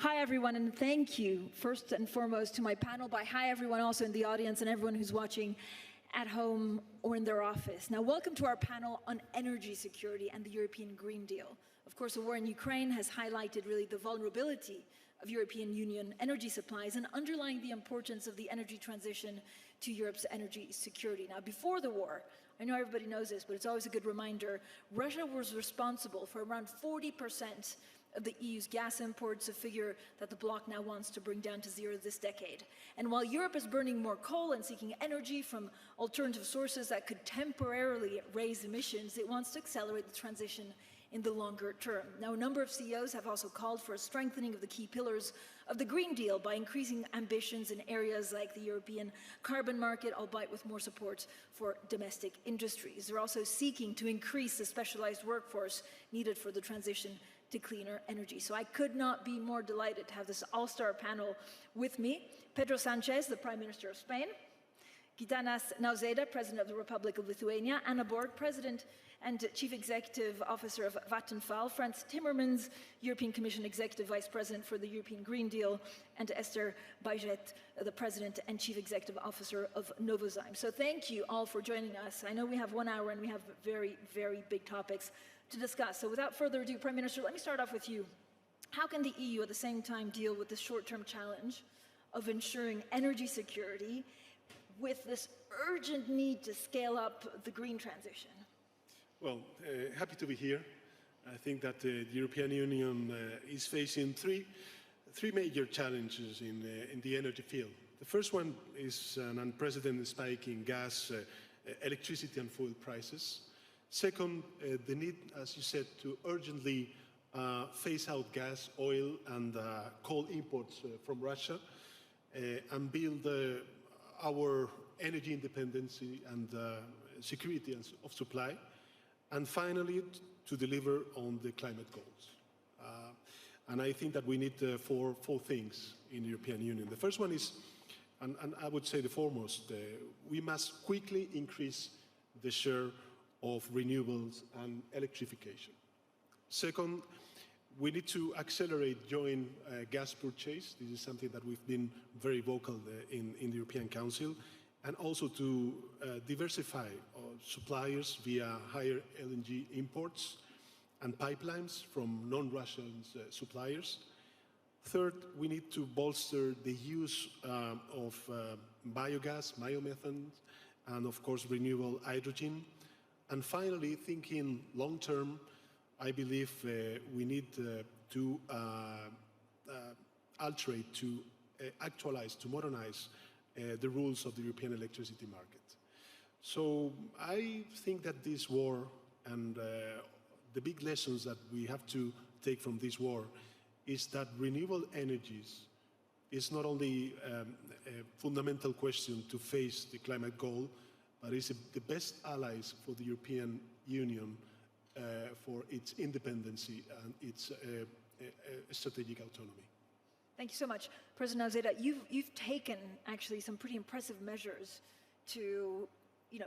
Hi, everyone, and thank you, first and foremost, to my panel, but hi, everyone also in the audience and everyone who's watching at home or in their office. Now, welcome to our panel on energy security and the European Green Deal. Of course, the war in Ukraine has highlighted really the vulnerability of European Union energy supplies and underlying the importance of the energy transition to Europe's energy security. Now, before the war, I know everybody knows this, but it's always a good reminder, Russia was responsible for around 40% of the EU's gas imports, a figure that the bloc now wants to bring down to zero this decade. And while Europe is burning more coal and seeking energy from alternative sources that could temporarily raise emissions, it wants to accelerate the transition in the longer term. Now, a number of CEOs have also called for a strengthening of the key pillars of the Green Deal by increasing ambitions in areas like the European carbon market, albeit with more support for domestic industries. They're also seeking to increase the specialized workforce needed for the transition to cleaner energy. So I could not be more delighted to have this all-star panel with me. Pedro Sanchez, the Prime Minister of Spain, Gitanas Nausėda, President of the Republic of Lithuania, Anna Borg, President and Chief Executive Officer of Vattenfall, Frans Timmermans, European Commission Executive Vice President for the European Green Deal, and Esther Baiget, the President and Chief Executive Officer of Novozymes. So thank you all for joining us. I know we have 1 hour and we have very, very big topics to discuss. So without further ado, Prime Minister, let me start off with you. How can the EU at the same time deal with the short-term challenge of ensuring energy security with this urgent need to scale up the green transition? Well, happy to be here. I think that the European Union is facing three major challenges in the energy field. The first one is an unprecedented spike in gas, electricity and fuel prices. Second, the need, as you said, to urgently phase out gas, oil and coal imports from Russia and build our energy independence and security of supply. And finally, to deliver on the climate goals. And I think that we need four things in the European Union. The first one is, and I would say the foremost, we must quickly increase the share of renewables and electrification. Second, we need to accelerate joint gas purchase. This is something that we've been very vocal in the European Council, and also to diversify suppliers via higher LNG imports and pipelines from non-Russian suppliers. Third, we need to bolster the use of biogas, biomethane, and of course renewable hydrogen. And finally, thinking long-term, I believe we need to alterate, to actualize, to modernize the rules of the European electricity market. So I think that this war and the big lessons that we have to take from this war is that renewable energies is not only a fundamental question to face the climate goal, but is the best allies for the European Union for its independence and its strategic autonomy. Thank you so much. President Nausėda, you've taken actually some pretty impressive measures to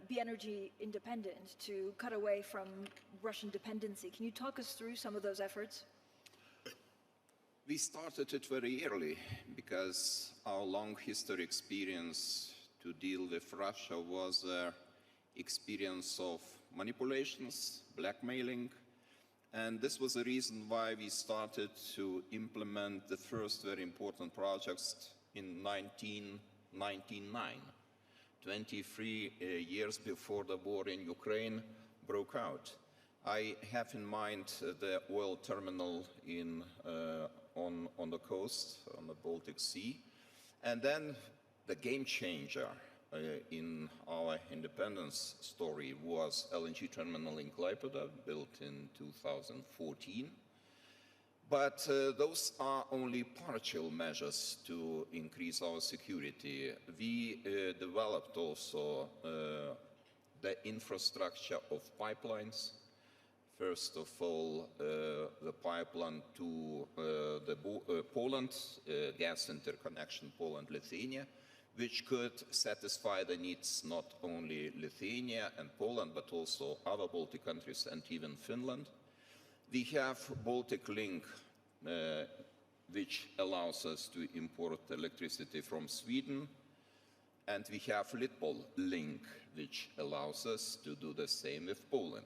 be energy independent, to cut away from Russian dependency. Can you talk us through some of those efforts? We started it very early because our long history experience to deal with Russia was experience of manipulations, blackmailing, and this was the reason why we started to implement the first very important projects in 1999, 23 years before the war in Ukraine broke out. I have in mind the oil terminal on the coast, on the Baltic Sea, and then the game changer in our independence story was LNG terminal in Klaipėda, built in 2014. But those are only partial measures to increase our security. We developed also the infrastructure of pipelines. First of all, the pipeline to Poland, gas interconnection Poland-Lithuania, which could satisfy the needs not only Lithuania and Poland, but also other Baltic countries and even Finland. We have Baltic Link which allows us to import electricity from Sweden. And we have Litpol link, which allows us to do the same with Poland.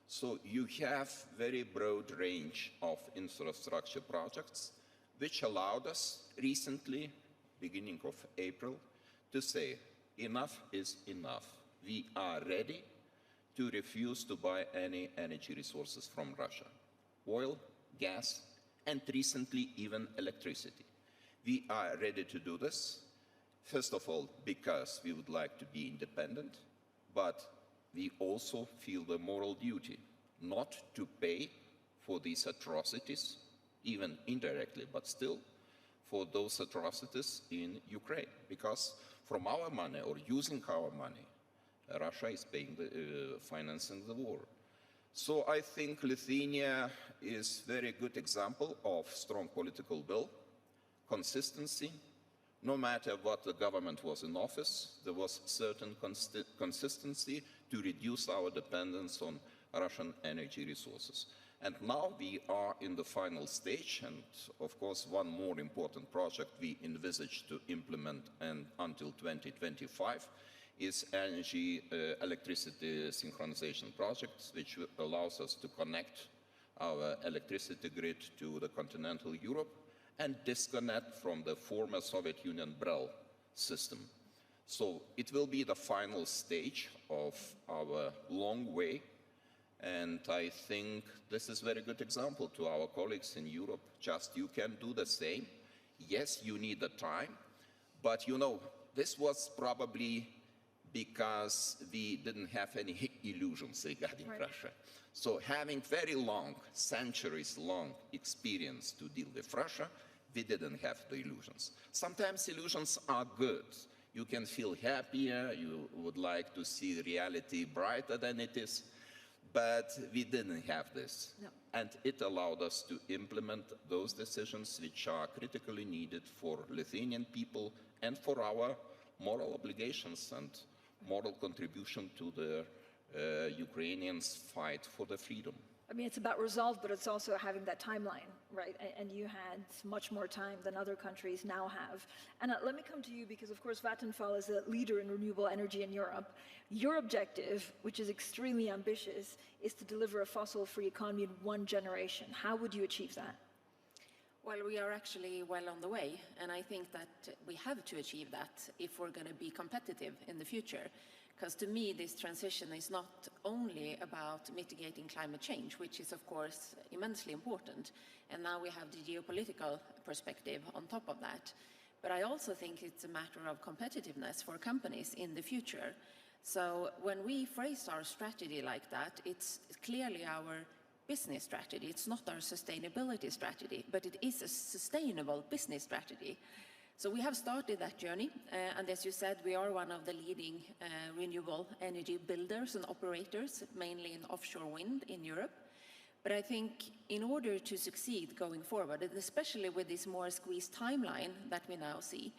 So you have very broad range of infrastructure projects, which allowed us recently, beginning of April, to say enough is enough. We are ready to refuse to buy any energy resources from Russia. Oil, gas, and recently even electricity. We are ready to do this, first of all, because we would like to be independent, but we also feel the moral duty not to pay for these atrocities, even indirectly, but still, for those atrocities in Ukraine. Because from our money, or using our money, Russia is paying financing the war. So I think Lithuania is a very good example of strong political will, consistency. No matter what the government was in office, there was certain consistency to reduce our dependence on Russian energy resources. And now we are in the final stage, and of course one more important project we envisage to implement until 2025 is electricity synchronization projects, which allows us to connect our electricity grid to the continental Europe and disconnect from the former Soviet Union BREL system. So it will be the final stage of our long way, and I think this is a very good example to our colleagues in Europe. Just you can do the same. Yes, you need the time, but you know, this was probably because we didn't have any illusions regarding Russia. So having very long, centuries-long experience to deal with Russia, we didn't have the illusions. Sometimes illusions are good. You can feel happier, you would like to see reality brighter than it is, but we didn't have this. No. And it allowed us to implement those decisions which are critically needed for Lithuanian people and for our moral obligations and moral contribution to the Ukrainians' fight for the freedom. I mean, it's about resolve, but it's also having that timeline, right? And you had much more time than other countries now have. And let me come to you because, of course, Vattenfall is a leader in renewable energy in Europe. Your objective, which is extremely ambitious, is to deliver a fossil-free economy in one generation. How would you achieve that? Well, we are actually well on the way, and I think that we have to achieve that if we're going to be competitive in the future. Because to me, this transition is not only about mitigating climate change, which is, of course, immensely important, and now we have the geopolitical perspective on top of that. But I also think it's a matter of competitiveness for companies in the future. So when we phrase our strategy like that, it's clearly our business strategy. It's not our sustainability strategy, but it is a sustainable business strategy. So we have started that journey, and as you said, we are one of the leading renewable energy builders and operators, mainly in offshore wind in Europe. But I think in order to succeed going forward, and especially with this more squeezed timeline that we now see,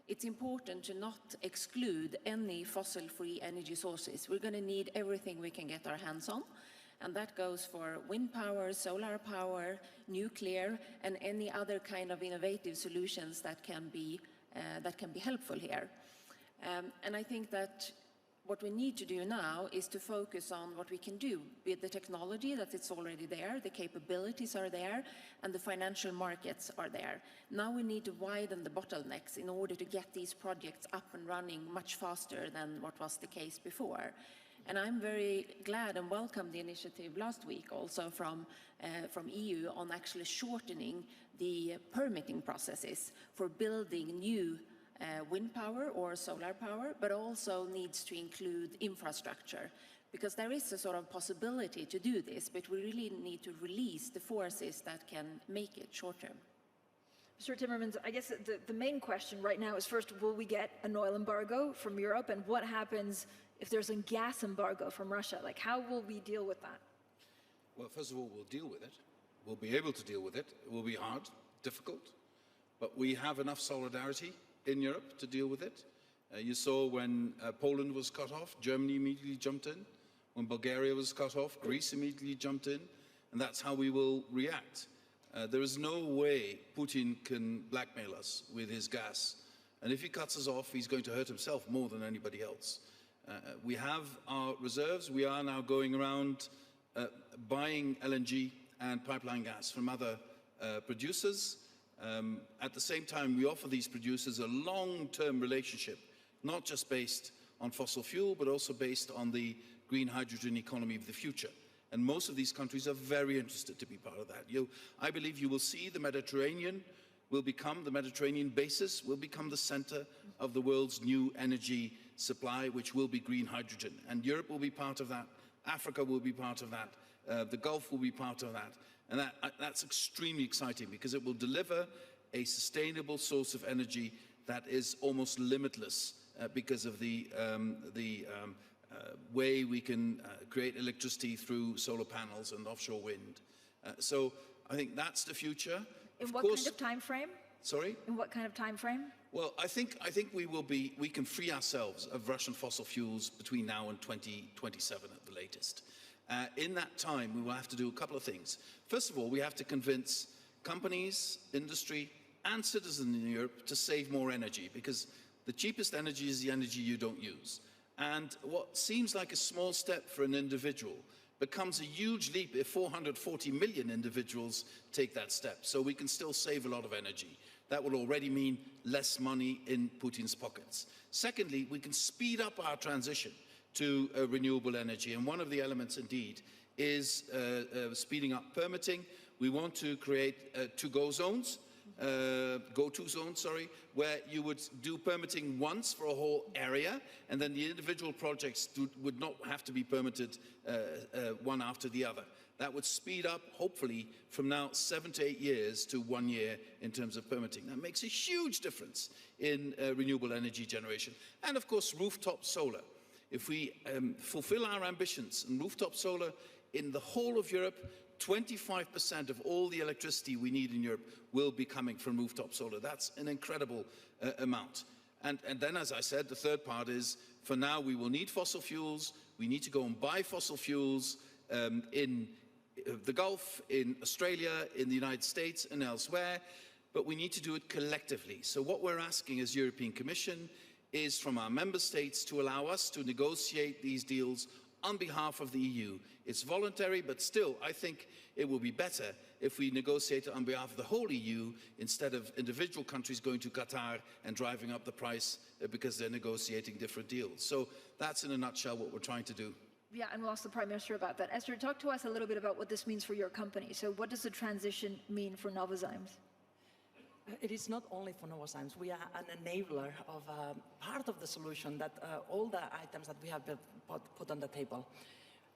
it's important to not exclude any fossil-free energy sources. We're going to need everything we can get our hands on. And that goes for wind power, solar power, nuclear, and any other kind of innovative solutions that can be helpful here. And I think that what we need to do now is to focus on what we can do with the technology that it's already there, the capabilities are there, and the financial markets are there. Now we need to widen the bottlenecks in order to get these projects up and running much faster than what was the case before. And I'm very glad and welcome the initiative last week also from EU on actually shortening the permitting processes for building new wind power or solar power, but also needs to include infrastructure. Because there is a sort of possibility to do this, but we really need to release the forces that can make it short term. Mr. Timmermans, I guess the main question right now is first, will we get an oil embargo from Europe, and what happens if there's a gas embargo from Russia? Like, how will we deal with that? Well, first of all, we'll deal with it. We'll be able to deal with it. It will be hard, difficult, but we have enough solidarity in Europe to deal with it. You saw when Poland was cut off, Germany immediately jumped in. When Bulgaria was cut off, Greece immediately jumped in, and that's how we will react. There is no way Putin can blackmail us with his gas. And if he cuts us off, he's going to hurt himself more than anybody else. We have our reserves. We are now going around buying LNG and pipeline gas from other producers. At the same time, we offer these producers a long-term relationship, not just based on fossil fuel, but also based on the green hydrogen economy of the future. And most of these countries are very interested to be part of that. I believe you will see the Mediterranean basis will become the center of the world's new energy supply, which will be green hydrogen. And Europe will be part of that. Africa will be part of that. The Gulf will be part of that. And that's extremely exciting because it will deliver a sustainable source of energy that is almost limitless because of the way we can create electricity through solar panels and offshore wind. So I think that's the future. In what kind of time frame? Sorry? In what kind of time frame? Well, I think we can free ourselves of Russian fossil fuels between now and 2027 at the latest. In that time, we will have to do a couple of things. First of all, we have to convince companies, industry, and citizens in Europe to save more energy, because the cheapest energy is the energy you don't use. And what seems like a small step for an individual becomes a huge leap if 440 million individuals take that step. So we can still save a lot of energy. That will already mean less money in Putin's pockets. Secondly, we can speed up our transition to renewable energy. And one of the elements, indeed, is speeding up permitting. We want to create go-to zones, where you would do permitting once for a whole area, and then the individual projects would not have to be permitted one after the other. That would speed up, hopefully, from now 7 to 8 years to 1 year in terms of permitting. That makes a huge difference in renewable energy generation. And of course, rooftop solar. If we fulfill our ambitions in rooftop solar in the whole of Europe, 25% of all the electricity we need in Europe will be coming from rooftop solar. That's an incredible amount. And then, as I said, the third part is, for now, we will need fossil fuels. We need to go and buy fossil fuels in the Gulf, in Australia, in the United States, and elsewhere. But we need to do it collectively. So what we're asking as European Commission is from our member states to allow us to negotiate these deals on behalf of the EU. It's voluntary, but still, I think it will be better if we negotiate on behalf of the whole EU instead of individual countries going to Qatar and driving up the price because they're negotiating different deals. So that's in a nutshell what we're trying to do. Yeah, and we'll ask the Prime Minister about that. Esther, talk to us a little bit about what this means for your company. So what does the transition mean for Novozymes? It is not only for Novozymes. We are an enabler of part of the solution, that all the items that we have put on the table.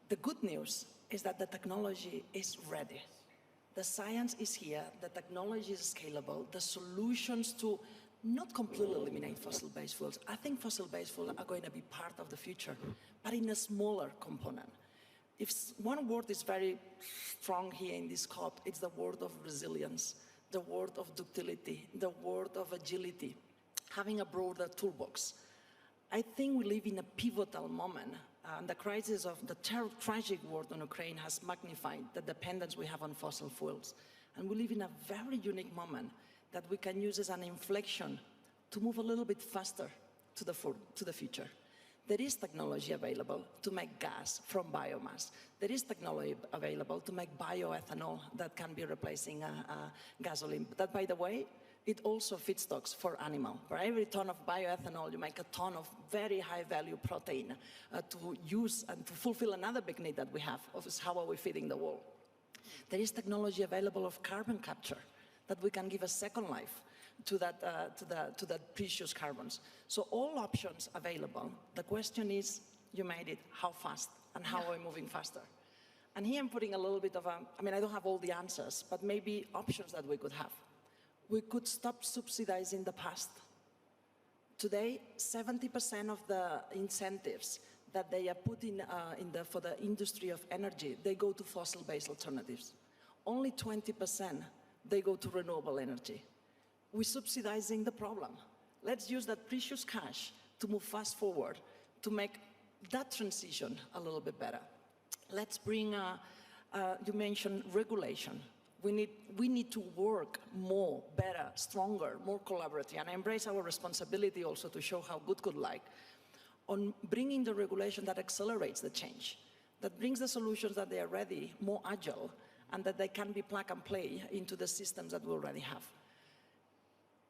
The good news is that the technology is ready. The science is here, the technology is scalable, the solutions to not completely eliminate fossil-based fuels. I think fossil-based fuels are going to be part of the future, but in a smaller component. If one word is very strong here in this COP, it's the word of resilience, the word of ductility, the word of agility, having a broader toolbox. I think we live in a pivotal moment. The crisis of the tragic war in Ukraine has magnified the dependence we have on fossil fuels. And we live in a very unique moment that we can use as an inflection to move a little bit faster to the future. There is technology available to make gas from biomass. There is technology available to make bioethanol that can be replacing gasoline. That, by the way, it also feedstocks for animal. For every ton of bioethanol, you make a ton of very high-value protein to use and to fulfill another big need that we have, of how are we feeding the world. There is technology available of carbon capture that we can give a second life to that precious carbons. So all options available. The question is, you made it, how fast and how are we moving faster? And here I'm putting a little bit of I don't have all the answers, but maybe options that we could have. We could stop subsidizing the past. Today, 70% of the incentives that they are putting for the industry of energy, they go to fossil-based alternatives. Only 20%, they go to renewable energy. We're subsidizing the problem. Let's use that precious cash to move fast forward, to make that transition a little bit better. Let's bring, you mentioned regulation. We need to work more, better, stronger, more collaborative, and embrace our responsibility also to show how good could like on bringing the regulation that accelerates the change, that brings the solutions that they are ready, more agile, and that they can be plug and play into the systems that we already have.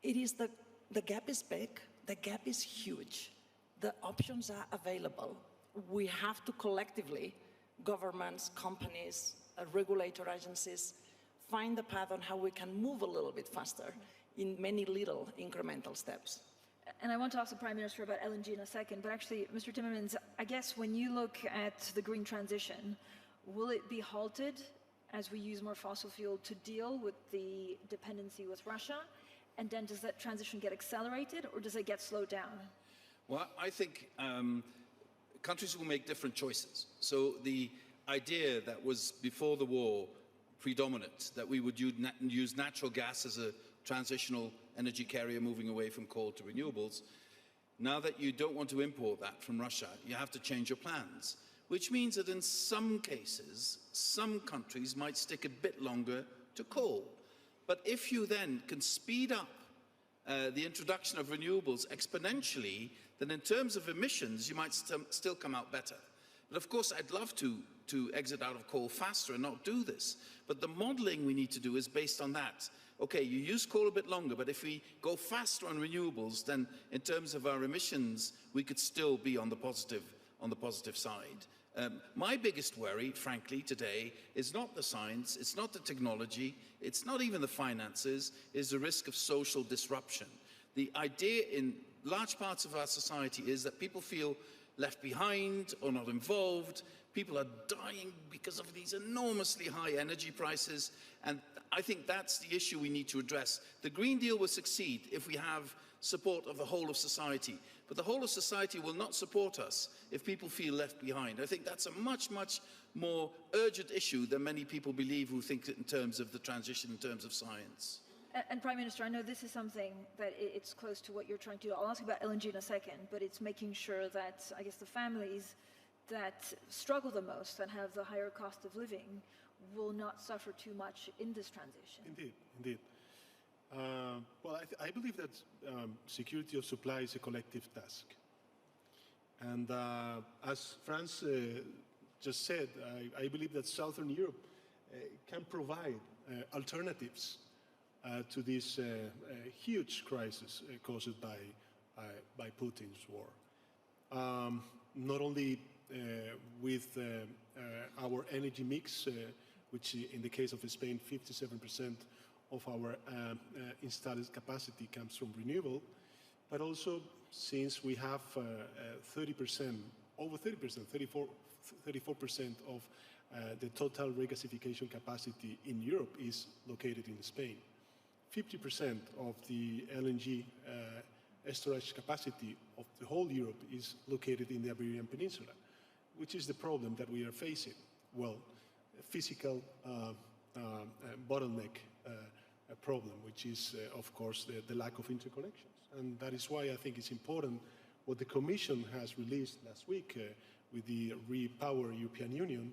It is the gap is big, the gap is huge. The options are available. We have to collectively, governments, companies, regulator agencies, find the path on how we can move a little bit faster in many little incremental steps. And I want to ask the Prime Minister about LNG in a second, but actually, Mr. Timmermans, I guess when you look at the green transition, will it be halted as we use more fossil fuel to deal with the dependency with Russia? And then does that transition get accelerated or does it get slowed down? Well, I think countries will make different choices. So the idea that was before the war predominant, that we would use natural gas as a transitional energy carrier moving away from coal to renewables, now that you don't want to import that from Russia, you have to change your plans, which means that in some cases, some countries might stick a bit longer to coal. But if you then can speed up the introduction of renewables exponentially, then in terms of emissions, you might still come out better. But of course, I'd love to exit out of coal faster and not do this. But the modeling we need to do is based on that. Okay, you use coal a bit longer, but if we go faster on renewables, then in terms of our emissions, we could still be on the positive side. My biggest worry, frankly, today is not the science, it's not the technology, it's not even the finances, is the risk of social disruption. The idea in large parts of our society is that people feel left behind or not involved. People are dying because of these enormously high energy prices, and I think that's the issue we need to address. The Green Deal will succeed if we have support of the whole of society, but the whole of society will not support us if people feel left behind. I think that's a much, much more urgent issue than many people believe who think in terms of the transition, in terms of science. And Prime Minister, I know this is something that it's close to what you're trying to do. I'll ask you about LNG in a second, but it's making sure that, I guess, the families that struggle the most and have the higher cost of living will not suffer too much in this transition. Indeed, indeed. Well, I believe that security of supply is a collective task. And as France just said, I believe that Southern Europe can provide alternatives to this huge crisis caused by Putin's war. Not only with our energy mix, which in the case of Spain, 57% of our installed capacity comes from renewable, but also since we have 30%, over 30%, 34% of the total regasification capacity in Europe is located in Spain. 50% of the LNG storage capacity of the whole Europe is located in the Iberian Peninsula, which is the problem that we are facing. Well, a physical bottleneck problem, which is, of course, the lack of interconnections. And that is why I think it's important what the Commission has released last week with the Repower European Union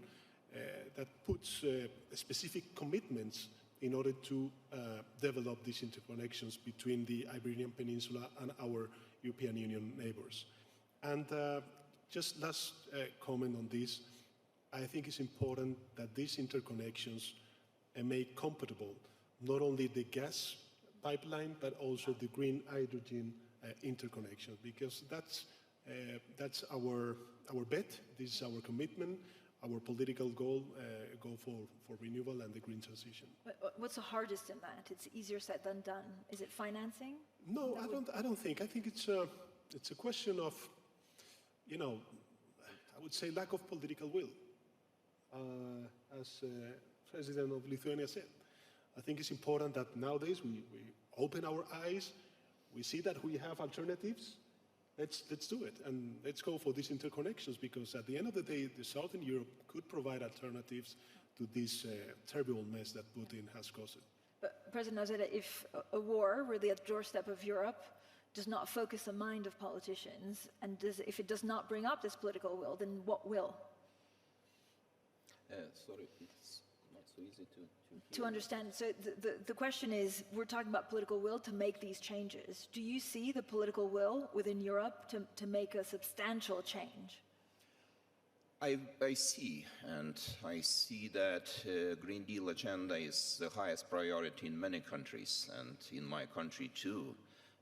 that puts specific commitments in order to develop these interconnections between the Iberian Peninsula and our European Union neighbors. And just last comment on this, I think it's important that these interconnections make compatible not only the gas pipeline, but also the green hydrogen interconnection, because that's our bet, this is our commitment, our political goal for renewable and the green transition. What's the hardest in that? It's easier said than done. Is it financing? No, I don't think. I think it's a question of, you know, I would say lack of political will, as President of Lithuania said. I think it's important that nowadays we open our eyes, we see that we have alternatives. Let's do it, and let's go for these interconnections, because at the end of the day, the Southern Europe could provide alternatives to this terrible mess that Putin has caused. But President Ozeda, if a war really at the doorstep of Europe does not focus the mind of politicians, and if it does not bring up this political will, then what will? Sorry, it's not so easy to to understand. So the question is, we're talking about political will to make these changes. Do you see the political will within Europe to make a substantial change? I see, and I see that Green Deal agenda is the highest priority in many countries, and in my country too.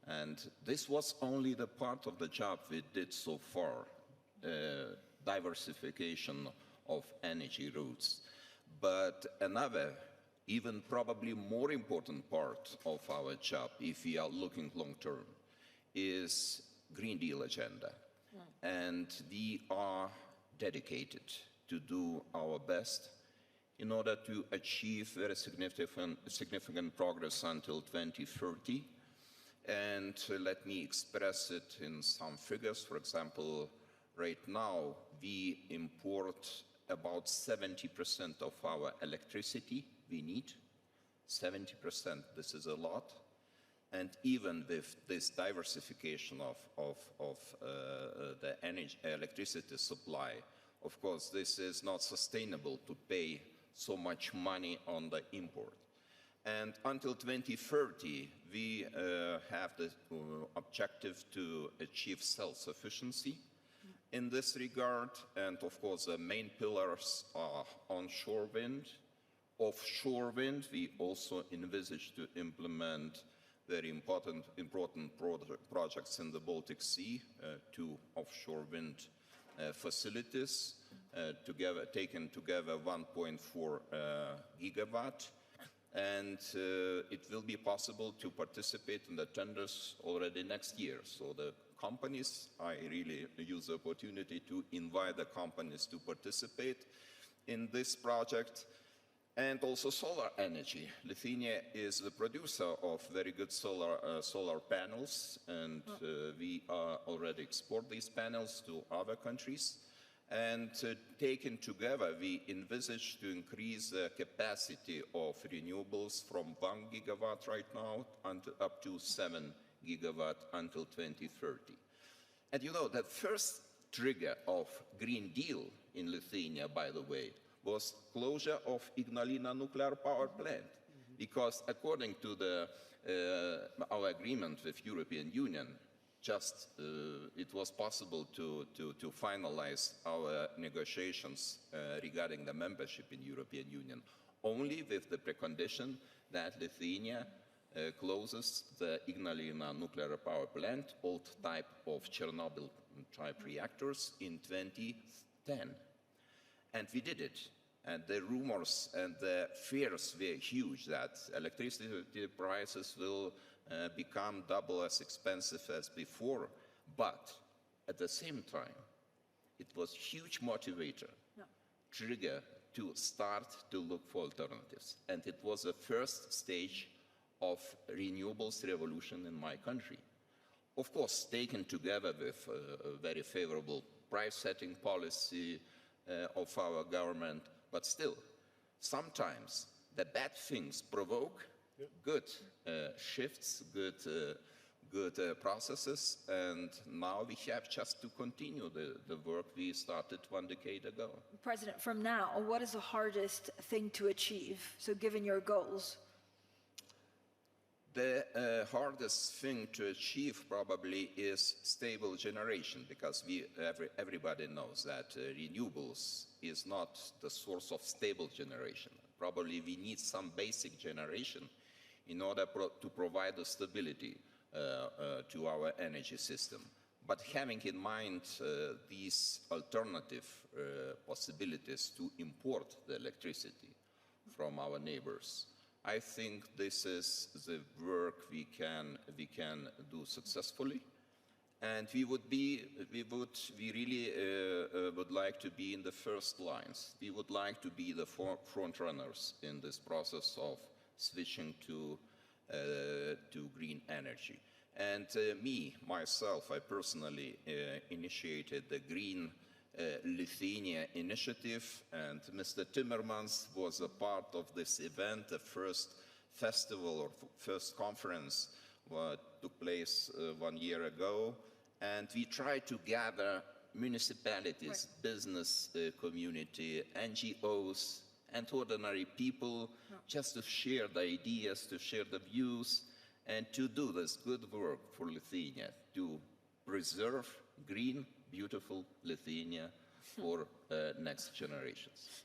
And this was only the part of the job we did so far, diversification of energy routes. But another, even probably more important part of our job, if we are looking long term, is Green Deal agenda. And we are dedicated to do our best in order to achieve very significant progress until 2030. And let me express it in some figures. For example, right now we import about 70% of our electricity we need. 70%, this is a lot. And even with this diversification of the electricity supply, of course, this is not sustainable to pay so much money on the import. And until 2030, we have the objective to achieve self-sufficiency in this regard. And of course, the main pillars are onshore wind. Offshore wind, we also envisage to implement very important projects in the Baltic Sea, 2 offshore wind facilities, taken together 1.4 gigawatt. And it will be possible to participate in the tenders already next year. So the companies, I really use the opportunity to invite the companies to participate in this project. And also solar energy. Lithuania is the producer of very good solar panels, and we already export these panels to other countries. And taken together, we envisage to increase the capacity of renewables from 1 gigawatt right now up to 7 gigawatt until 2030. And you know, the first trigger of Green Deal in Lithuania, by the way, was closure of Ignalina nuclear power plant, because according to our agreement with European Union, it was possible to finalize our negotiations regarding the membership in European Union only with the precondition that Lithuania closes the Ignalina nuclear power plant, old type of Chernobyl type reactors, in 2010. And we did it. And the rumors and the fears were huge that electricity prices will become double as expensive as before. But at the same time, it was a huge motivator, trigger to start to look for alternatives. And it was the first stage of renewables revolution in my country. Of course, taken together with a very favorable price-setting policy of our government. But still, sometimes the bad things provoke good shifts, good processes, and now we have just to continue the work we started 1 decade ago. President, from now, what is the hardest thing to achieve? So given your goals. The hardest thing to achieve probably is stable generation, because everybody knows that renewables is not the source of stable generation. Probably we need some basic generation in order to provide the stability to our energy system. But having in mind these alternative possibilities to import the electricity from our neighbors, I think this is the work we can do successfully, and we really would like to be in the first lines. We would like to be the front runners in this process of switching to green energy. And myself, I personally initiated the Green Lithuania initiative, and Mr. Timmermans was a part of this event. The first festival or first conference took place 1 year ago, and we tried to gather municipalities, business community, NGOs, and ordinary people, just to share the ideas, to share the views, and to do this good work for Lithuania, to preserve green, beautiful Lithuania for next generations.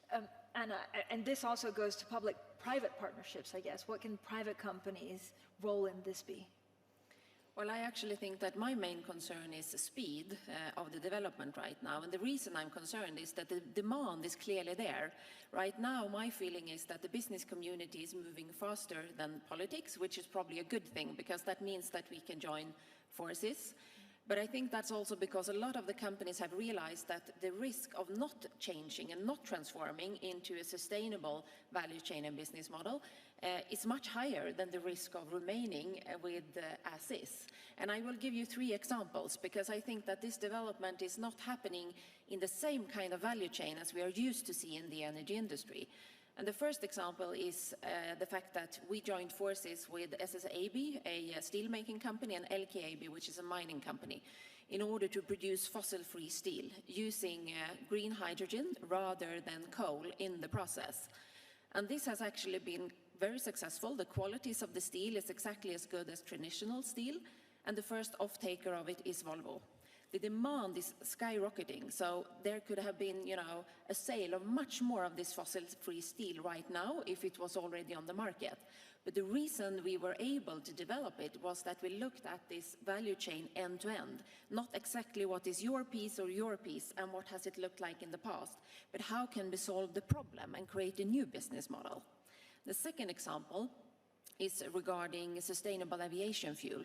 Anna, and this also goes to public-private partnerships, I guess. What can private companies' role in this be? Well, I actually think that my main concern is the speed of the development right now. And the reason I'm concerned is that the demand is clearly there. Right now, my feeling is that the business community is moving faster than politics, which is probably a good thing, because that means that we can join forces. But I think that's also because a lot of the companies have realized that the risk of not changing and not transforming into a sustainable value chain and business model is much higher than the risk of remaining with as is. And I will give you 3 examples, because I think that this development is not happening in the same kind of value chain as we are used to see in the energy industry. And the first example is the fact that we joined forces with SSAB, a steelmaking company, and LKAB, which is a mining company, in order to produce fossil-free steel using green hydrogen rather than coal in the process. And this has actually been very successful. The qualities of the steel is exactly as good as traditional steel, and the first off-taker of it is Volvo. The demand is skyrocketing, so there could have been, a sale of much more of this fossil-free steel right now if it was already on the market. But the reason we were able to develop it was that we looked at this value chain end to end, not exactly what is your piece or your piece and what has it looked like in the past, but how can we solve the problem and create a new business model. The second example is regarding sustainable aviation fuel,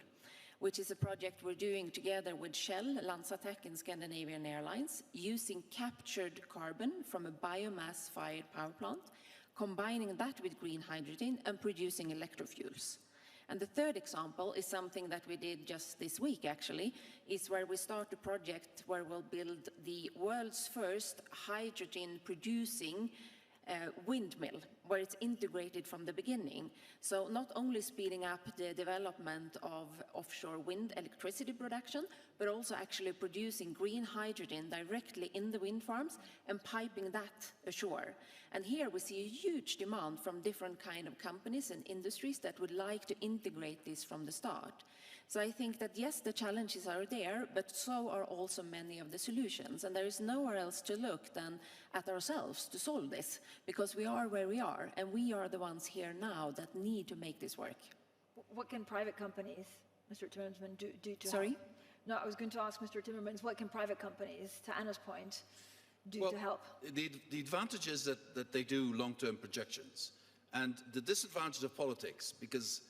which is a project we're doing together with Shell, Lanzatech and Scandinavian Airlines, using captured carbon from a biomass-fired power plant, combining that with green hydrogen and producing electrofuels. And the third example is something that we did just this week, actually, is where we start a project where we'll build the world's first hydrogen-producing windmill, where it's integrated from the beginning. So not only speeding up the development of offshore wind electricity production, but also actually producing green hydrogen directly in the wind farms and piping that ashore. And here we see a huge demand from different kind of companies and industries that would like to integrate this from the start. So I think that yes, the challenges are there, but so are also many of the solutions. And there is nowhere else to look than at ourselves to solve this, because we are where we are, and we are the ones here now that need to make this work. What can private companies, Mr. Timmermans, do to Sorry? help? No, I was going to ask Mr. Timmermans, what can private companies, to Anna's point, do to help? The advantage is that they do long-term projections. And the disadvantage of politics, because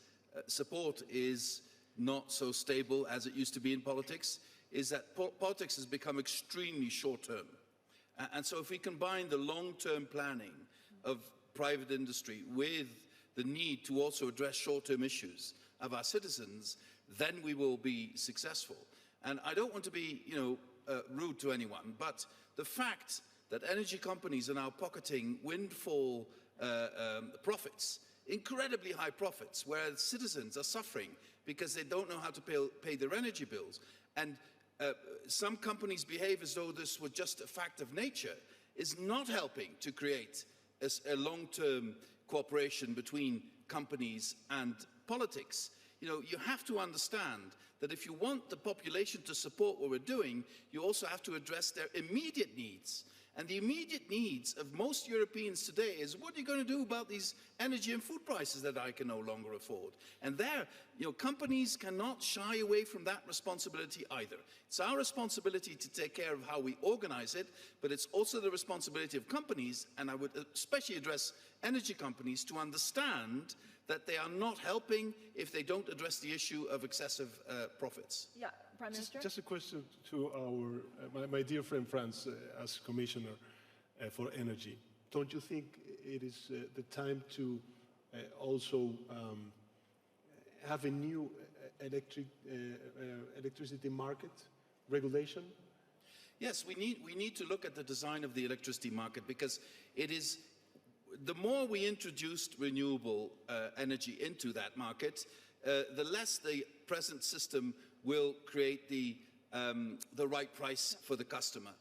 support is not so stable as it used to be in politics, is that politics has become extremely short-term. And so if we combine the long-term planning of private industry with the need to also address short-term issues of our citizens, then we will be successful. And I don't want to be, rude to anyone, but the fact that energy companies are now pocketing windfall profits, incredibly high profits, where citizens are suffering because they don't know how to pay their energy bills. And some companies behave as though this were just a fact of nature, is not helping to create a long-term cooperation between companies and politics. You have to understand that if you want the population to support what we're doing, you also have to address their immediate needs. And the immediate needs of most Europeans today is, what are you going to do about these energy and food prices that I can no longer afford? And there, companies cannot shy away from that responsibility either. It's our responsibility to take care of how we organize it, but it's also the responsibility of companies, and I would especially address energy companies, to understand that they are not helping if they don't address the issue of excessive profits. Yeah, Prime Minister? Just a question to my dear friend Franz, as Commissioner for Energy. Don't you think it is the time to also have a new electricity market regulation? Yes, we need to look at the design of the electricity market, because it is, the more we introduced renewable energy into that market, the less the present system will create the right price for the customer.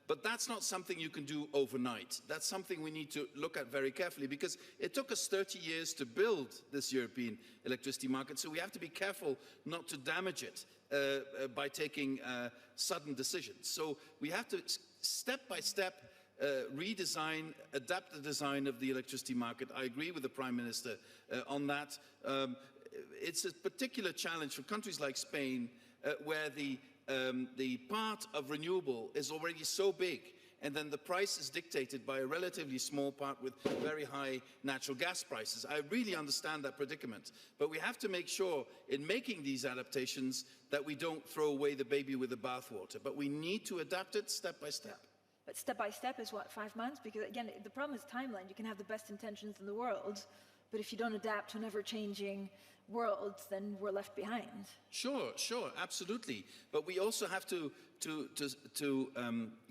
But that's not something you can do overnight. That's something we need to look at very carefully, because it took us 30 years to build this European electricity market, so we have to be careful not to damage it by taking sudden decisions. So we have to step by step redesign, adapt the design of the electricity market. I agree with the Prime Minister on that. It's a particular challenge for countries like Spain, where the part of renewable is already so big, and then the price is dictated by a relatively small part with very high natural gas prices. I really understand that predicament, but we have to make sure in making these adaptations that we don't throw away the baby with the bathwater, but we need to adapt it step by step. But step by step is what, 5 months? Because again, the problem is timeline. You can have the best intentions in the world, but if you don't adapt to an ever-changing world, then we're left behind. Sure, absolutely. But we also have to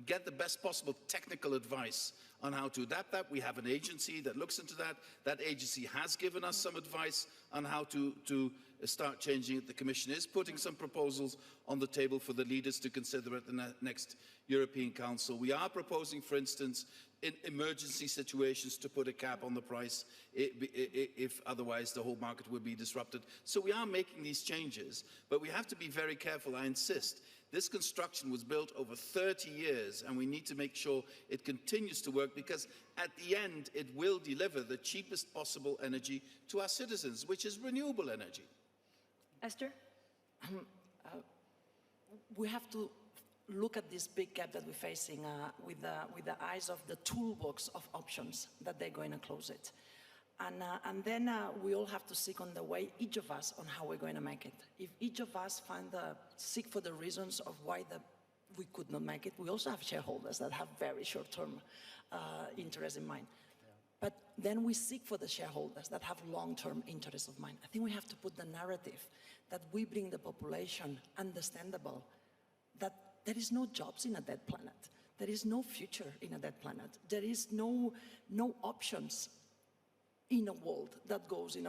get the best possible technical advice on how to adapt that. We have an agency that looks into that. That agency has given us some advice on how to start changing it. The Commission is putting some proposals on the table for the leaders to consider at the next European Council. We are proposing, for instance, in emergency situations to put a cap on the price if otherwise the whole market would be disrupted. So we are making these changes, but we have to be very careful, I insist. This construction was built over 30 years, and we need to make sure it continues to work, because at the end it will deliver the cheapest possible energy to our citizens, which is renewable energy. Esther? We have to look at this big gap that we're facing with the eyes of the toolbox of options that they're going to close it. And then we all have to seek on the way, each of us, on how we're going to make it. If each of us seek for the reasons of why we could not make it, we also have shareholders that have very short-term interests in mind. But then we seek for the shareholders that have long-term interests of mind. I think we have to put the narrative that we bring the population understandable, that there is no jobs in a dead planet. There is no future in a dead planet. There is no options in a world that goes in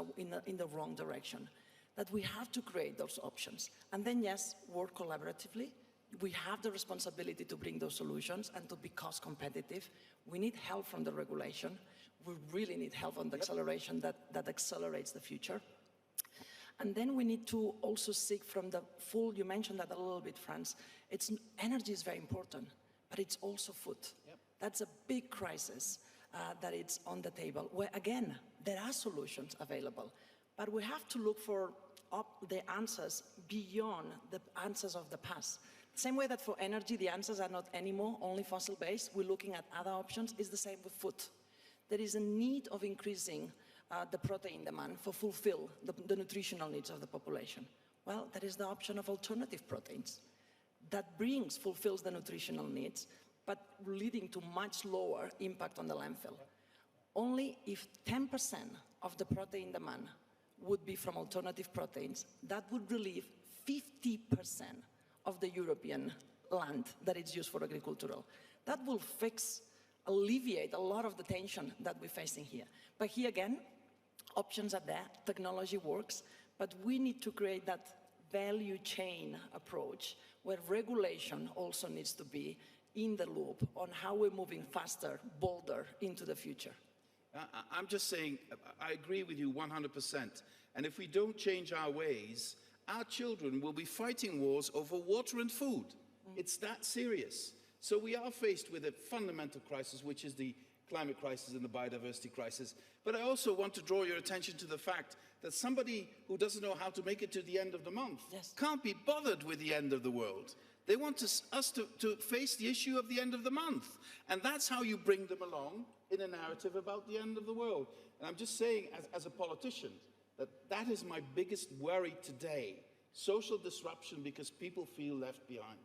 the wrong direction. That we have to create those options. And then, yes, work collaboratively. We have the responsibility to bring those solutions and to be cost competitive. We need help from the regulation. We really need help on the acceleration that accelerates the future. And then we need to also seek from the full, you mentioned that a little bit, Franz, energy is very important, but it's also food. Yep. That's a big crisis that it's on the table, where again, there are solutions available, but we have to look for the answers beyond the answers of the past. Same way that for energy, the answers are not anymore only fossil-based, we're looking at other options, it's the same with food. There is a need of increasing the protein demand for fulfill the nutritional needs of the population. Well, that is the option of alternative proteins that fulfills the nutritional needs, but leading to much lower impact on the landfill. Only if 10% of the protein demand would be from alternative proteins, that would relieve 50% of the European land that is used for agricultural. That will alleviate a lot of the tension that we're facing here. But here again, options are there, technology works, but we need to create that value chain approach where regulation also needs to be in the loop on how we're moving faster, bolder into the future. I'm just saying, I agree with you 100%. And if we don't change our ways, our children will be fighting wars over water and food. It's that serious. So we are faced with a fundamental crisis, which is the climate crisis and the biodiversity crisis. But I also want to draw your attention to the fact that somebody who doesn't know how to make it to the end of the month can't be bothered with the end of the world. They want us to face the issue of the end of the month. And that's how you bring them along in a narrative about the end of the world. And I'm just saying, as a politician, that is my biggest worry today. Social disruption because people feel left behind.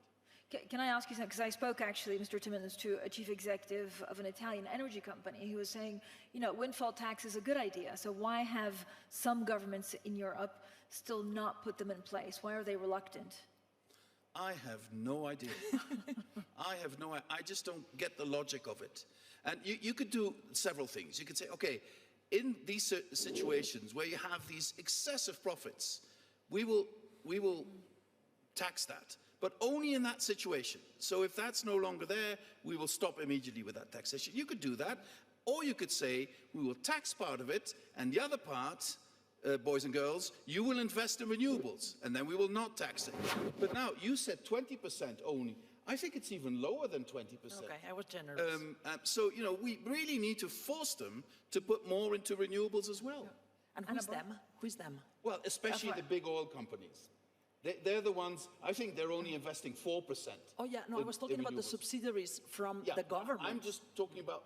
Can I ask you something? Because I spoke actually, Mr. Timmermans, to a chief executive of an Italian energy company who was saying, you know, windfall tax is a good idea. So why have some governments in Europe still not put them in place? Why are they reluctant? I have no idea. I just don't get the logic of it. And you could do several things. You could say, okay, in these situations where you have these excessive profits, we will tax that. but only in that situation. So if that's no longer there, we will stop immediately with that taxation. You could do that, or you could say, we will tax part of it, and the other part, boys and girls, you will invest in renewables, and then we will not tax it. But now, you said 20% only. I think it's even lower than 20%. Okay, I was generous. So, you know, we really need to force them to put more into renewables as well. And who's them? Who's them? Well, especially the big oil companies. They're the ones, I think they're only investing 4%. Oh yeah, no, I was talking about the subsidiaries from the government. I'm just talking about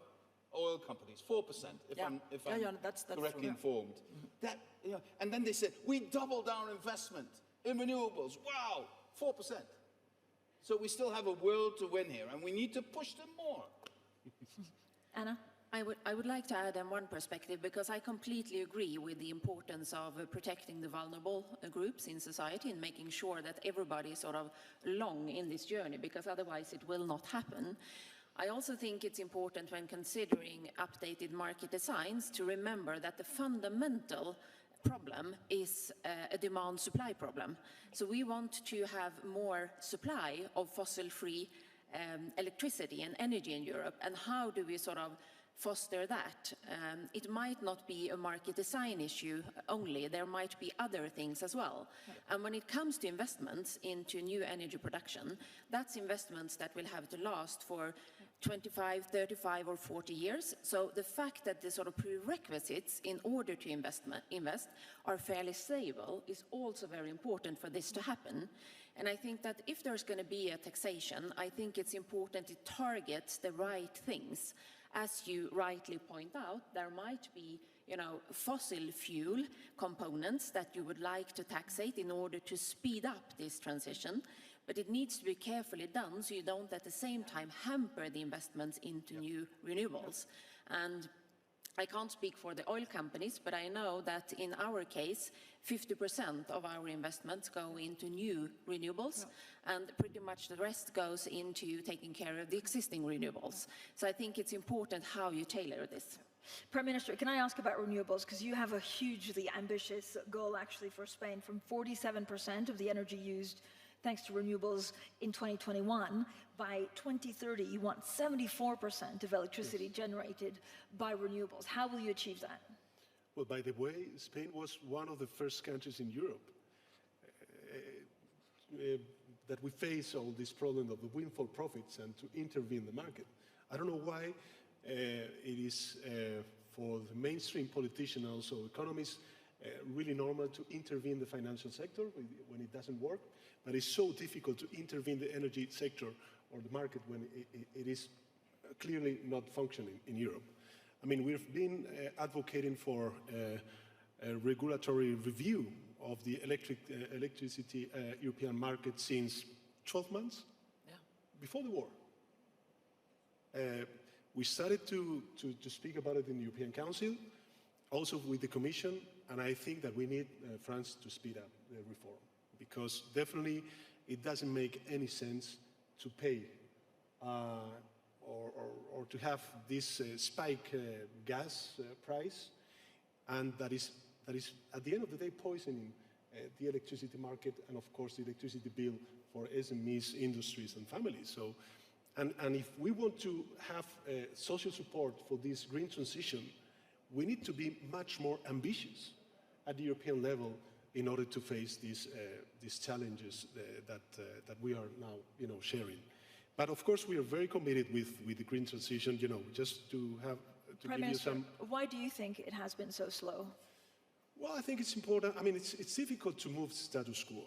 oil companies, 4%, if I'm that's correctly true. informed. That, you know, and then they said, we doubled our investment in renewables. Wow, 4%. So we still have a world to win here, and we need to push them more. Anna? I would like to add one perspective, because I completely agree with the importance of protecting the vulnerable groups in society and making sure that everybody is sort of along in this journey, because otherwise it will not happen. I also think it's important when considering updated market designs to remember that the fundamental problem is a demand-supply problem. So we want to have more supply of fossil-free electricity and energy in Europe, and how do we sort of foster that? It might not be a market design issue only, there might be other things as well. And when it comes to investments into new energy production, that's investments that will have to last for 25, 35 or 40 years. So the fact that the sort of prerequisites in order to invest are fairly stable is also very important for this to happen. And I think that if there's going to be a taxation, I think it's important it targets the right things. As you rightly point out, there might be, you know, fossil fuel components that you would like to taxate in order to speed up this transition, but it needs to be carefully done so you don't at the same time hamper the investments into new renewables. And I can't speak for the oil companies, but I know that in our case, 50% of our investments go into new renewables, and pretty much the rest goes into taking care of the existing renewables. So I think it's important how you tailor this. Prime Minister, can I ask about renewables? Because you have a hugely ambitious goal actually for Spain, from 47% of the energy used thanks to renewables in 2021. By 2030, you want 74% of electricity generated by renewables. How will you achieve that? Well, by the way, Spain was one of the first countries in Europe that we face all this problem of the windfall profits and to intervene in the market. I don't know why it is for the mainstream politicians, also economists, really normal to intervene in the financial sector when it doesn't work, but it's so difficult to intervene in the energy sector or the market when it is clearly not functioning in Europe. I mean, we've been advocating for a regulatory review of the electricity European market since 12 months before the war. We started to speak about it in the European Council, also with the Commission, and I think that we need France to speed up the reform, because definitely it doesn't make any sense to pay or to have this spike gas price, and that is at the end of the day poisoning the electricity market and of course the electricity bill for SMEs, industries and families. So, and if we want to have social support for this green transition, we need to be much more ambitious at the European level in order to face these challenges that we are now, sharing. But of course, we are very committed with the green transition. Just to have to Prime give Minister, you some. why do you think it has been so slow? Well, I think it's important. I mean, it's difficult to move status quo.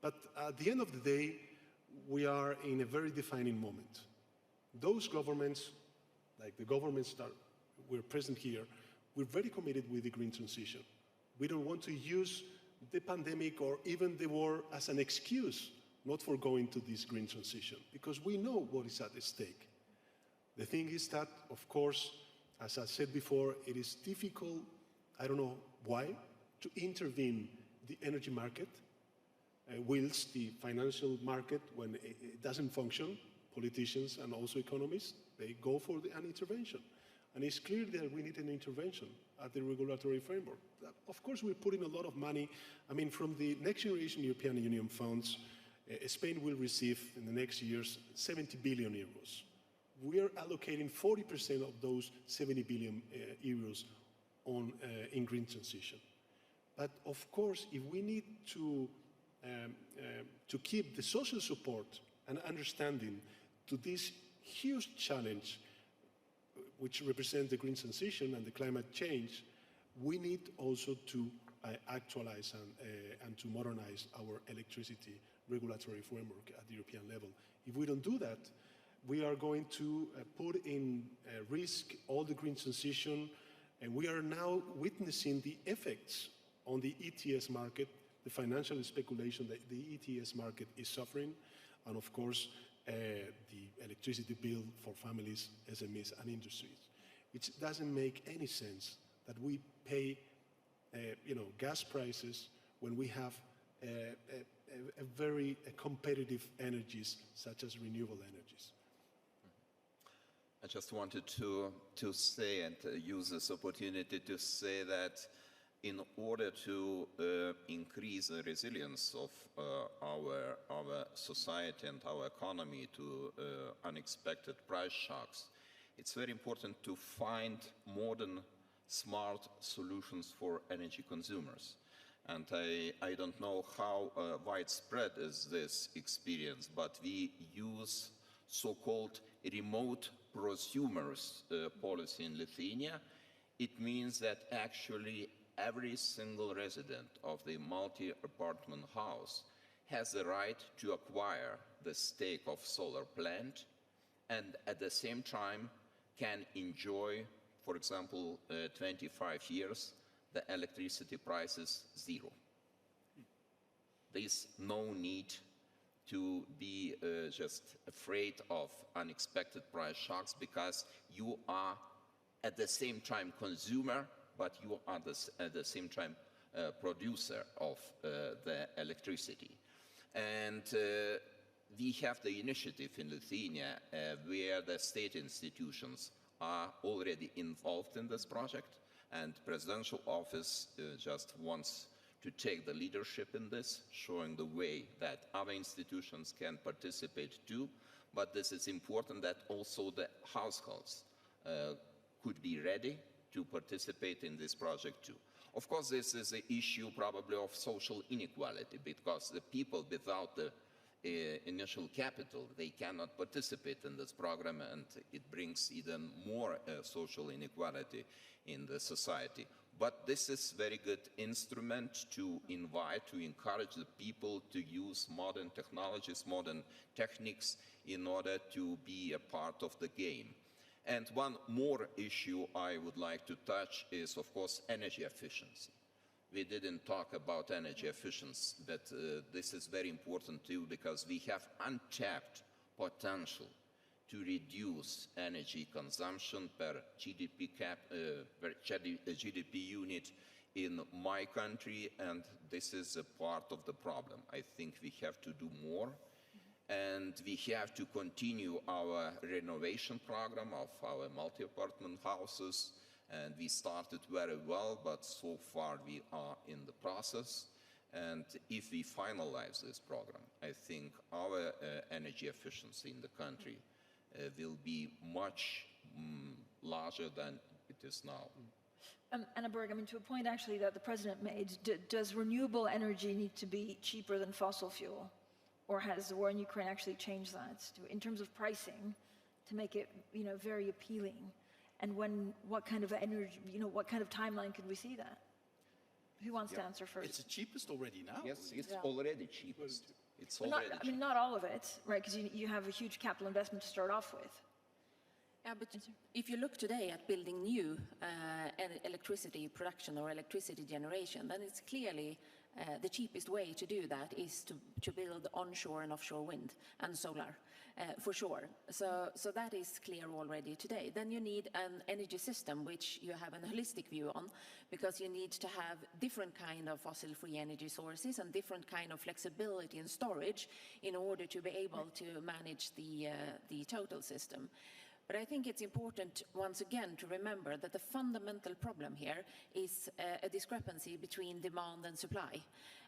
But at the end of the day, we are in a very defining moment. Those governments, like the governments that we're present here, we're very committed with the green transition. We don't want to use the pandemic or even the war as an excuse not for going to this green transition, because we know what is at stake. The thing is that, of course, as I said before, it is difficult, I don't know why, to intervene the energy market, whilst the financial market, when it doesn't function, politicians and also economists, they go for an intervention. And it's clear that we need an intervention at the regulatory framework. Of course, we're putting a lot of money. I mean, from the Next Generation European Union funds, Spain will receive in the next years 70 billion euros. We are allocating 40% of those 70 billion euros in green transition. But of course, if we need to keep the social support and understanding to this huge challenge, which represents the green transition and the climate change, we need also to actualize and to modernize our electricity regulatory framework at the European level. If we don't do that, we are going to put in risk all the green transition, and we are now witnessing the effects on the ETS market, the financial speculation that the ETS market is suffering, and of course, the electricity bill for families, SMEs, and industries. It doesn't make any sense that we pay, gas prices when we have very competitive energies such as renewable energies. I just wanted to say and use this opportunity to say that in order to increase the resilience of our society and our economy to unexpected price shocks, it's very important to find modern, smart solutions for energy consumers. And I don't know how widespread is this experience, but we use so-called remote prosumers policy in Lithuania. It means that actually every single resident of the multi-apartment house has the right to acquire the stake of solar plant and at the same time can enjoy, for example, 25 years, the electricity prices zero. There's no need to be just afraid of unexpected price shocks because you are at the same time consumer, but you are at the same time producer of the electricity. And we have the initiative in Lithuania where the state institutions are already involved in this project, and presidential office just wants to take the leadership in this, showing the way that other institutions can participate too. But this is important that also the households could be ready to participate in this project too. Of course, this is the issue probably of social inequality, because the people without the initial capital, they cannot participate in this program, and it brings even more social inequality in the society. But this is a very good instrument to invite, to encourage the people to use modern technologies, modern techniques in order to be a part of the game. And one more issue I would like to touch is, of course, energy efficiency. We didn't talk about energy efficiency, but this is very important too, because we have untapped potential to reduce energy consumption per GDP unit in my country, and this is a part of the problem. I think we have to do more, and we have to continue our renovation program of our multi-apartment houses, and we started very well, but so far we are in the process. And if we finalize this program, I think our energy efficiency in the country will be much larger than it is now. Anna Berg, I mean, to a point actually that the President made, does renewable energy need to be cheaper than fossil fuel? Or has the war in Ukraine actually changed that in terms of pricing to make it, very appealing? And what kind of energy, what kind of timeline could we see that? Who wants to answer first? It's the cheapest already now. Yes, it's already cheapest. It's already cheap. Not all of it, right? Because you have a huge capital investment to start off with. Yeah, but if you look today at building new electricity production or electricity generation, then it's clearly the cheapest way to do that is to build onshore and offshore wind and solar, for sure. So that is clear already today. Then you need an energy system which you have an holistic view on, because you need to have different kind of fossil-free energy sources and different kind of flexibility and storage in order to be able to manage the total system. But I think it's important, once again, to remember that the fundamental problem here is a discrepancy between demand and supply.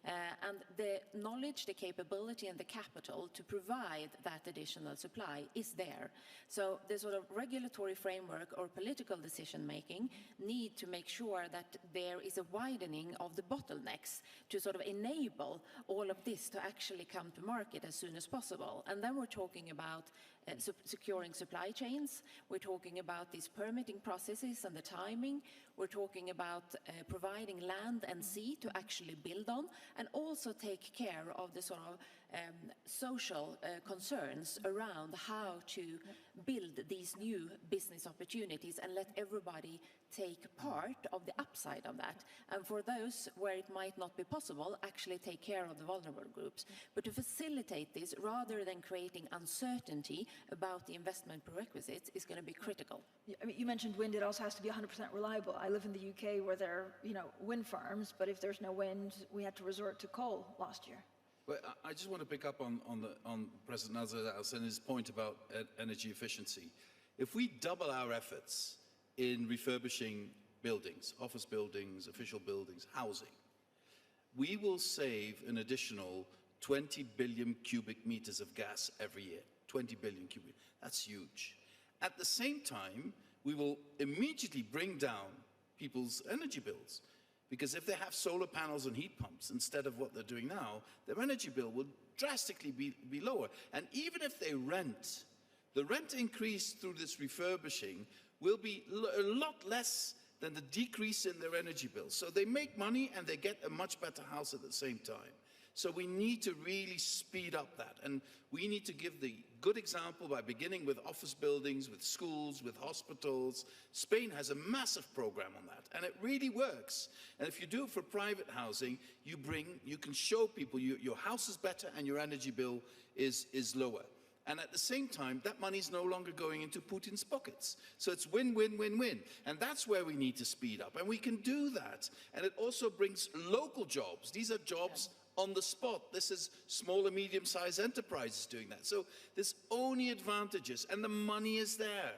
And the knowledge, the capability, and the capital to provide that additional supply is there. So the sort of regulatory framework or political decision-making need to make sure that there is a widening of the bottlenecks to sort of enable all of this to actually come to market as soon as possible. And then we're talking about securing supply chains, we're talking about these permitting processes and the timing, we're talking about providing land and sea to actually build on, and also take care of the sort of social concerns around how to build these new business opportunities and let everybody take part of the upside of that. And for those where it might not be possible, actually take care of the vulnerable groups. But to facilitate this, rather than creating uncertainty about the investment prerequisites, is going to be critical. I mean, you mentioned wind, it also has to be 100% reliable. I live in the UK where there are, wind farms, but if there's no wind, we had to resort to coal last year. Well, I just want to pick up on President Nazar's and his point about energy efficiency. If we double our efforts in refurbishing buildings, office buildings, official buildings, housing, we will save an additional 20 billion cubic meters of gas every year. 20 billion cubic. That's huge. At the same time, we will immediately bring down people's energy bills. Because if they have solar panels and heat pumps instead of what they're doing now, their energy bill will drastically be lower. And even if they rent, the rent increase through this refurbishing will be a lot less than the decrease in their energy bill. So they make money and they get a much better house at the same time. So we need to really speed up that. And we need to give the good example by beginning with office buildings, with schools, with hospitals. Spain has a massive program on that, and it really works. And if you do it for private housing, you can show people your house is better and your energy bill is lower. And at the same time, that money is no longer going into Putin's pockets. So it's win, win, win, win. And that's where we need to speed up. And we can do that. And it also brings local jobs. These are jobs on the spot. This is small and medium-sized enterprises doing that. So there's only advantages, and the money is there.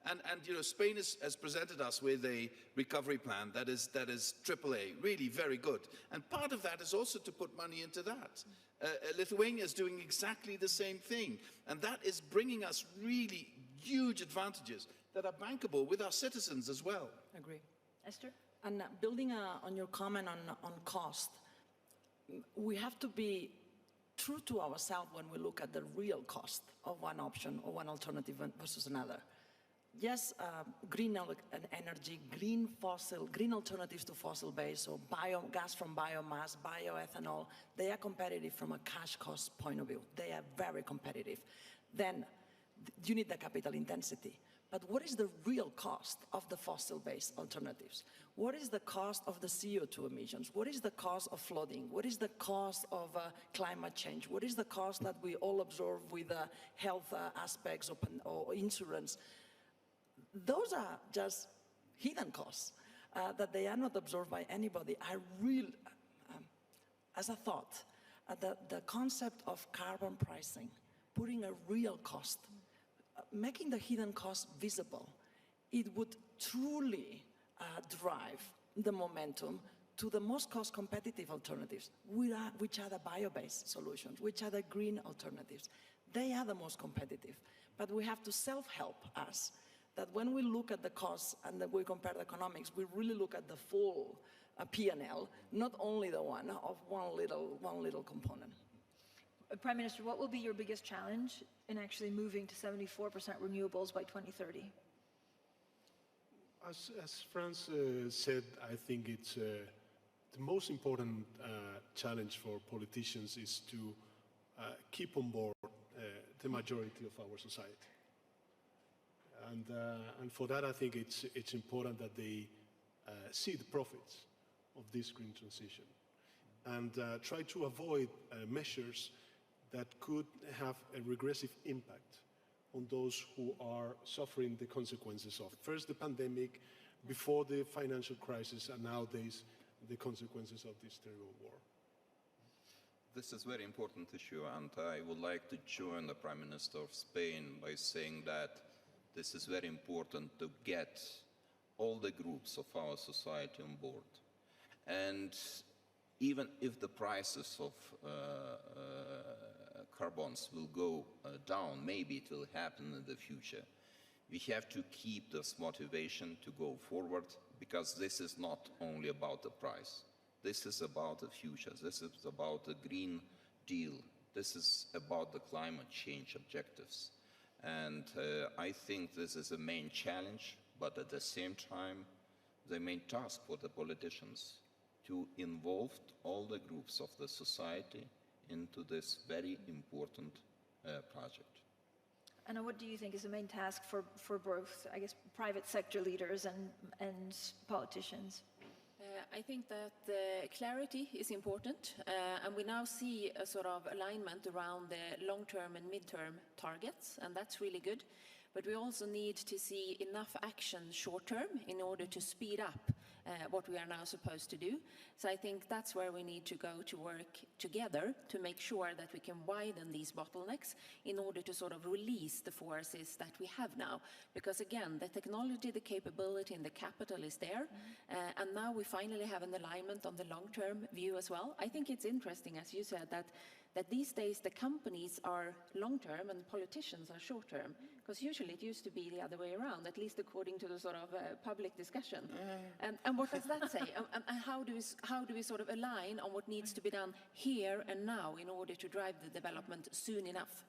And Spain has presented us with a recovery plan that is AAA, really very good. And part of that is also to put money into that. Lithuania is doing exactly the same thing. And that is bringing us really huge advantages that are bankable with our citizens as well. Agree. Esther? And building on your comment on cost, we have to be true to ourselves when we look at the real cost of one option or one alternative versus another. Yes, green energy, green alternatives to fossil-based, so gas from biomass, bioethanol, they are competitive from a cash cost point of view. They are very competitive. Then you need the capital intensity. But what is the real cost of the fossil-based alternatives? What is the cost of the CO2 emissions? What is the cost of flooding? What is the cost of climate change? What is the cost that we all absorb with health aspects or insurance? Those are just hidden costs that they are not absorbed by anybody. I really, as a thought, the concept of carbon pricing, putting a real cost, making the hidden cost visible, it would truly drive the momentum to the most cost-competitive alternatives, which are the bio-based solutions, which are the green alternatives. They are the most competitive. But we have to self-help us, that when we look at the costs and that we compare the economics, we really look at the full P&L, not only the one of one little component. Prime Minister, what will be your biggest challenge in actually moving to 74% renewables by 2030? As Franz said, I think it's the most important challenge for politicians is to keep on board the majority of our society. And for that, I think it's important that they see the profits of this green transition and try to avoid measures that could have a regressive impact on those who are suffering the consequences of first the pandemic, before the financial crisis, and nowadays the consequences of this terrible war. This is a very important issue, and I would like to join the Prime Minister of Spain by saying that this is very important to get all the groups of our society on board. And even if the prices of carbons will go down, maybe it will happen in the future, we have to keep this motivation to go forward, because this is not only about the price. This is about the future. This is about the Green Deal. This is about the climate change objectives. And I think this is a main challenge, but at the same time, the main task for the politicians to involve all the groups of the society into this very important project. And what do you think is the main task for both, I guess, private sector leaders and politicians? I think that clarity is important, and we now see a sort of alignment around the long-term and mid-term targets, and that's really good. But we also need to see enough action short-term in order to speed up what we are now supposed to do. So I think that's where we need to go to work together to make sure that we can widen these bottlenecks in order to sort of release the forces that we have now. Because again, the technology, the capability, and the capital is there. And now we finally have an alignment on the long-term view as well. I think it's interesting, as you said, that these days the companies are long-term and politicians are short-term. Because usually it used to be the other way around, at least according to the sort of public discussion. And what does that say? And how do we sort of align on what needs to be done here and now in order to drive the development soon enough?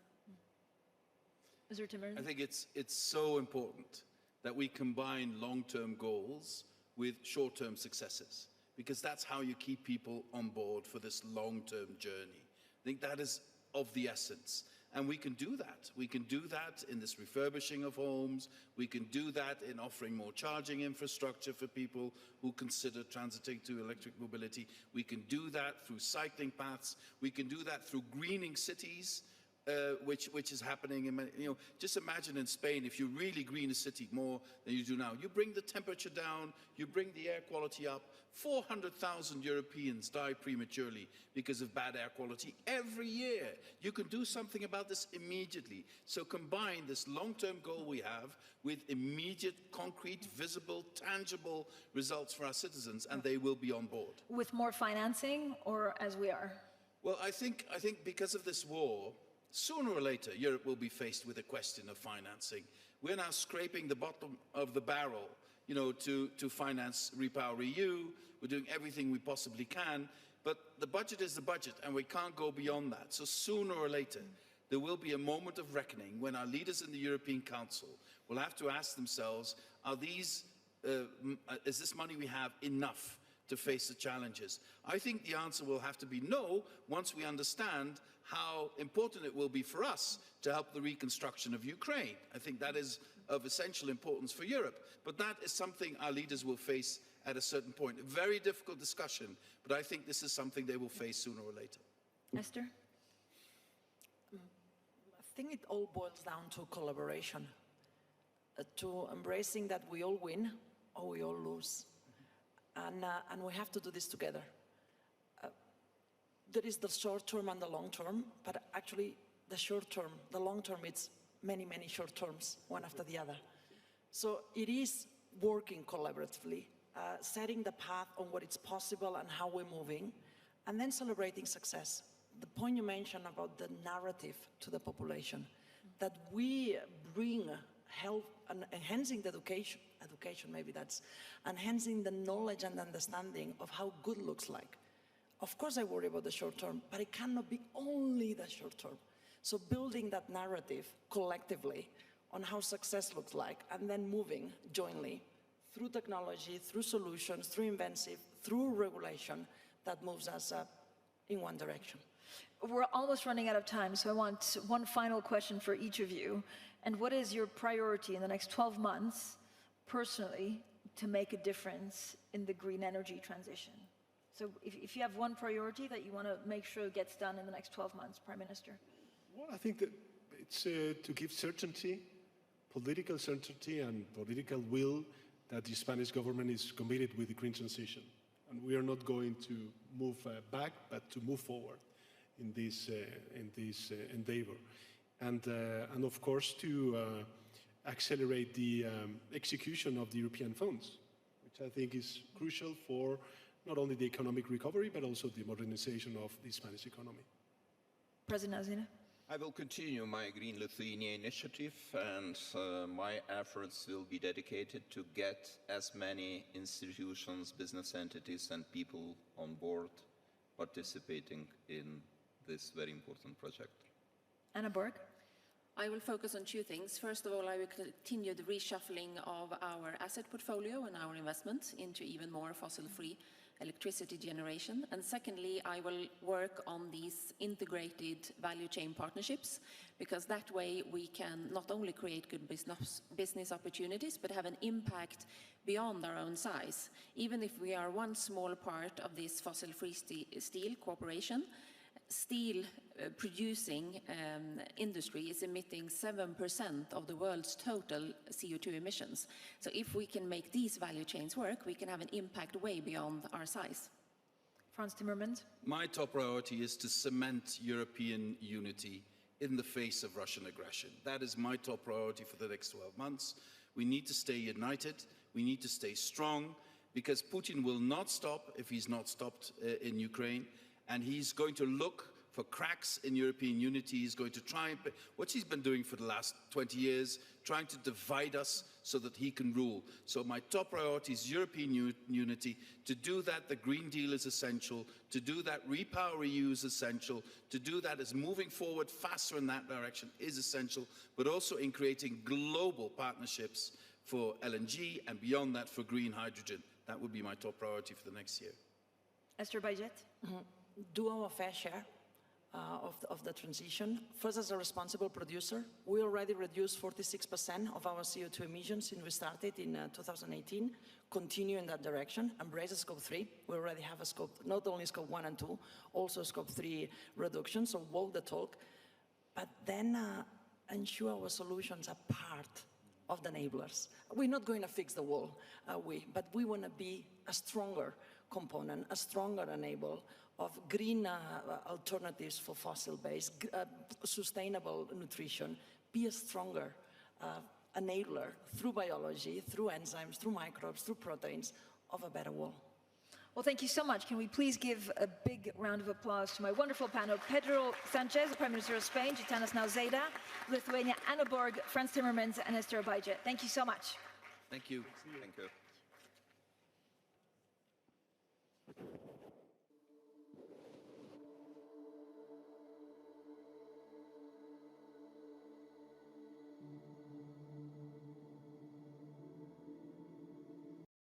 Mr. Timmermans? I think it's so important that we combine long-term goals with short-term successes, because that's how you keep people on board for this long-term journey. I think that is of the essence. And we can do that. We can do that in this refurbishing of homes. We can do that in offering more charging infrastructure for people who consider transiting to electric mobility. We can do that through cycling paths. We can do that through greening cities, which is happening in many, just imagine in Spain, if you really green a city more than you do now, you bring the temperature down, you bring the air quality up. 400,000 Europeans die prematurely because of bad air quality every year. You can do something about this immediately. So combine this long-term goal we have with immediate, concrete, visible, tangible results for our citizens, and they will be on board. With more financing, or as we are? Well, I think because of this war, sooner or later, Europe will be faced with a question of financing. We're now scraping the bottom of the barrel, to finance REPowerEU. We're doing everything we possibly can, but the budget is the budget, and we can't go beyond that. So sooner or later, there will be a moment of reckoning when our leaders in the European Council will have to ask themselves, is this money we have enough to face the challenges? I think the answer will have to be no, once we understand how important it will be for us to help the reconstruction of Ukraine. I think that is of essential importance for Europe. But that is something our leaders will face at a certain point. A very difficult discussion, but I think this is something they will face sooner or later. Esther? I think it all boils down to collaboration, to embracing that we all win or we all lose. And we have to do this together. There is the short term and the long term, but actually the short term, the long term, it's many, many short terms, one after the other. So it is working collaboratively, setting the path on what is possible and how we're moving, and then celebrating success. The point you mentioned about the narrative to the population, that we bring help and enhancing the education maybe that's enhancing the knowledge and understanding of how good looks like. Of course I worry about the short term, but it cannot be only the short term. So building that narrative collectively on how success looks like, and then moving jointly through technology, through solutions, through inventive, through regulation that moves us in one direction. We're almost running out of time, so I want one final question for each of you. And what is your priority in the next 12 months, personally, to make a difference in the green energy transition? So if you have one priority that you want to make sure gets done in the next 12 months, Prime Minister. Well, I think that it's to give certainty, political certainty and political will that the Spanish government is committed with the green transition. And we are not going to move back, but to move forward in this endeavor. And of course, to accelerate the execution of the European funds, which I think is crucial for not only the economic recovery, but also the modernization of the Spanish economy. President Alsina. I will continue my Green Lithuania initiative, and my efforts will be dedicated to get as many institutions, business entities, and people on board participating in this very important project. Anna Borg. I will focus on two things. First of all, I will continue the reshuffling of our asset portfolio and our investments into even more fossil-free electricity generation. And secondly, I will work on these integrated value chain partnerships, because that way we can not only create good business opportunities, but have an impact beyond our own size. Even if we are one small part of this fossil-free steel cooperation, steel producing industry is emitting 7% of the world's total CO2 emissions. So if we can make these value chains work, we can have an impact way beyond our size. Frans Timmermans. My top priority is to cement European unity in the face of Russian aggression. That is my top priority for the next 12 months. We need to stay united. We need to stay strong, because Putin will not stop if he's not stopped in Ukraine. And he's going to look for cracks in European unity. He's going to try, what he's been doing for the last 20 years, trying to divide us so that he can rule. So my top priority is European unity. To do that, the Green Deal is essential. To do that, Repower EU is essential. To do that, is moving forward faster in that direction is essential, but also in creating global partnerships for LNG and beyond that for green hydrogen. That would be my top priority for the next year. Esther Baiget. Do our fair share of the transition. First, as a responsible producer, we already reduced 46% of our CO2 emissions since we started in 2018. Continue in that direction. Embrace Scope 3. We already have a scope, not only Scope 1 and 2, also Scope 3 reduction, so walk the talk. But then ensure our solutions are part of the enablers. We're not going to fix the wall, but we want to be a stronger component, a stronger enabler of green alternatives for fossil-based, sustainable nutrition, be a stronger enabler through biology, through enzymes, through microbes, through proteins of a better world. Well, thank you so much. Can we please give a big round of applause to my wonderful panel, Pedro Sanchez, the Prime Minister of Spain, Gitanas Nausėda, Lithuania, Anna Borg, Frans Timmermans, and Esther Baiget. Thank you so much. Thank you. Thank you.